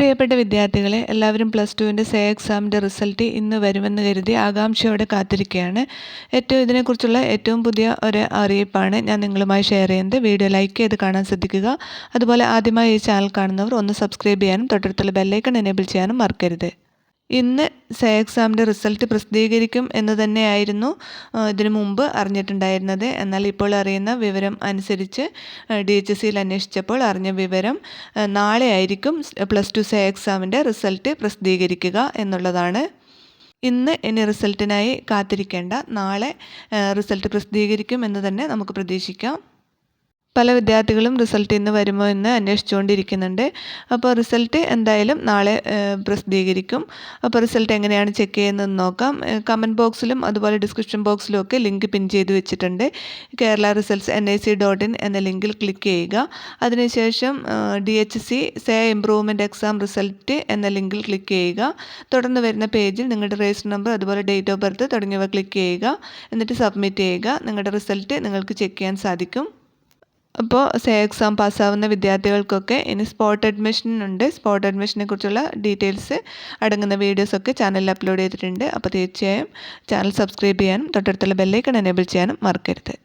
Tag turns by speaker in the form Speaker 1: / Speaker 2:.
Speaker 1: പ്രിയപ്പെട്ട വിദ്യാർത്ഥികളെ, എല്ലാവരും +2 സേ എക്സാമിൻ്റെ റിസൾട്ട് ഇന്ന് വരുമെന്ന് കരുതി ആകാംക്ഷയോടെ കാത്തിരിക്കുകയാണ്. ഇതിനെക്കുറിച്ചുള്ള ഏറ്റവും പുതിയ ഒരു അറിയിപ്പാണ് ഞാൻ നിങ്ങളുമായി ഷെയർ ചെയ്യുന്നത്. വീഡിയോ ലൈക്ക് ചെയ്ത് കാണാൻ ശ്രദ്ധിക്കുക. അതുപോലെ ആദ്യമായി ഈ ചാനൽ കാണുന്നവർ ഒന്ന് സബ്സ്ക്രൈബ് ചെയ്യാനും തൊട്ടടുത്തുള്ള ബെല്ലൈക്കൺ എനേബിൾ ചെയ്യാനും മറക്കരുത്. ഇന്ന് സേ എക്സാമിൻ്റെ റിസൾട്ട് പ്രസിദ്ധീകരിക്കും എന്ന് തന്നെയായിരുന്നു ഇതിനു മുമ്പ് അറിഞ്ഞിട്ടുണ്ടായിരുന്നത്. എന്നാൽ ഇപ്പോൾ അറിയുന്ന വിവരം അനുസരിച്ച് DHSCയിൽ അന്വേഷിച്ചപ്പോൾ അറിഞ്ഞ വിവരം നാളെ ആയിരിക്കും +2 സേ എക്സാമിൻ്റെ റിസൾട്ട് പ്രസിദ്ധീകരിക്കുക എന്നുള്ളതാണ്. ഇനി റിസൾട്ടിനായി കാത്തിരിക്കേണ്ട, നാളെ റിസൾട്ട് പ്രസിദ്ധീകരിക്കും എന്ന് തന്നെ നമുക്ക് പ്രതീക്ഷിക്കാം. പല വിദ്യാർത്ഥികളും റിസൾട്ട് ഇന്ന് വരുമോ എന്ന് അന്വേഷിച്ചുകൊണ്ടിരിക്കുന്നുണ്ട്. അപ്പോൾ റിസൾട്ട് എന്തായാലും നാളെ പ്രസിദ്ധീകരിക്കും. അപ്പോൾ റിസൾട്ട് എങ്ങനെയാണ് ചെക്ക് ചെയ്യുന്നതെന്ന് നോക്കാം. കമൻറ്റ് ബോക്സിലും അതുപോലെ ഡിസ്ക്രിപ്ഷൻ ബോക്സിലും ഒക്കെ ലിങ്ക് പിൻ ചെയ്ത് വെച്ചിട്ടുണ്ട്. കേരള റിസൾട്ട്സ് nic.in എന്ന ലിങ്കിൽ ക്ലിക്ക് ചെയ്യുക. അതിനുശേഷം DHSC say improvement exam result എന്ന ലിങ്കിൽ ക്ലിക്ക് ചെയ്യുക. തുടർന്ന് വരുന്ന പേജിൽ നിങ്ങളുടെ രജിസ്റ്റർ നമ്പർ അതുപോലെ ഡേറ്റ് ഓഫ് ബർത്ത് തുടങ്ങിയവ ക്ലിക്ക് ചെയ്യുക. എന്നിട്ട് സബ്മിറ്റ് ചെയ്യുക. നിങ്ങളുടെ റിസൾട്ട് നിങ്ങൾക്ക് ചെക്ക് ചെയ്യാൻ സാധിക്കും. അപ്പോൾ സേ എക്സാം പാസ്സാവുന്ന വിദ്യാർത്ഥികൾക്കൊക്കെ ഇനി സ്പോട്ട് അഡ്മിഷൻ ഉണ്ട്. സ്പോട്ട് അഡ്മിഷനെ കുറിച്ചുള്ള ഡീറ്റെയിൽസ് അടങ്ങുന്ന വീഡിയോസൊക്കെ ചാനലിൽ അപ്ലോഡ് ചെയ്തിട്ടുണ്ട്. അപ്പോൾ തീർച്ചയായും ചാനൽ സബ്സ്ക്രൈബ് ചെയ്യാനും തൊട്ടടുത്തുള്ള ബെല്ലൈക്കൺ എനേബിൾ ചെയ്യാനും മറക്കരുത്.